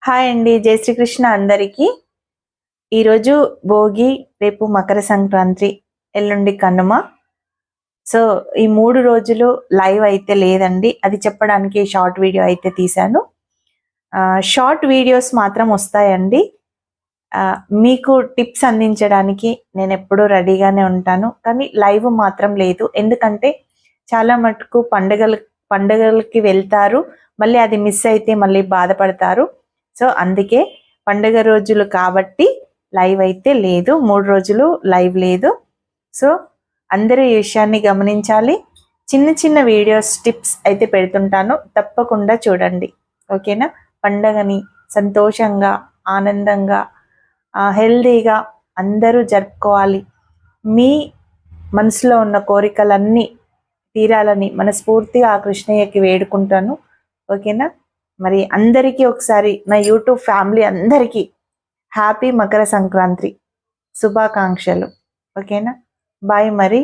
Hi అండి, జై శ్రీకృష్ణ అందరికీ. ఈరోజు భోగి, రేపు మకర సంక్రాంతి, ఎల్లుండి కనుమ. సో ఈ 3 రోజులు లైవ్ అయితే లేదండి, అది చెప్పడానికి షార్ట్ వీడియో అయితే తీశాను. షార్ట్ వీడియోస్ మాత్రం వస్తాయండి. మీకు టిప్స్ అందించడానికి నేను ఎప్పుడూ రెడీగానే ఉంటాను, కానీ లైవ్ మాత్రం లేదు. ఎందుకంటే చాలా మటుకు పండుగలకి వెళ్తారు, మళ్ళీ అది మిస్ అయితే మళ్ళీ బాధపడతారు. సో అందుకే పండుగ రోజులు కాబట్టి లైవ్ అయితే లేదు, 3 రోజులు లైవ్ లేదు. సో అందరూ ఈ విషయాన్ని గమనించాలి. చిన్న చిన్న వీడియోస్, టిప్స్ అయితే పెడుతుంటాను, తప్పకుండా చూడండి. ఓకేనా? పండగని సంతోషంగా, ఆనందంగా, హెల్దీగా అందరూ జరుపుకోవాలి. మీ మనసులో ఉన్న కోరికలన్నీ తీరాలని మనస్ఫూర్తిగా ఆ కృష్ణయ్యకి వేడుకుంటాను. ఓకేనా? మరి అందరికీ ఒకసారి నా యూట్యూబ్ ఫ్యామిలీ అందరికీ హ్యాపీ మకర సంక్రాంతి శుభాకాంక్షలు. ఓకేనా? బాయ్ మరి.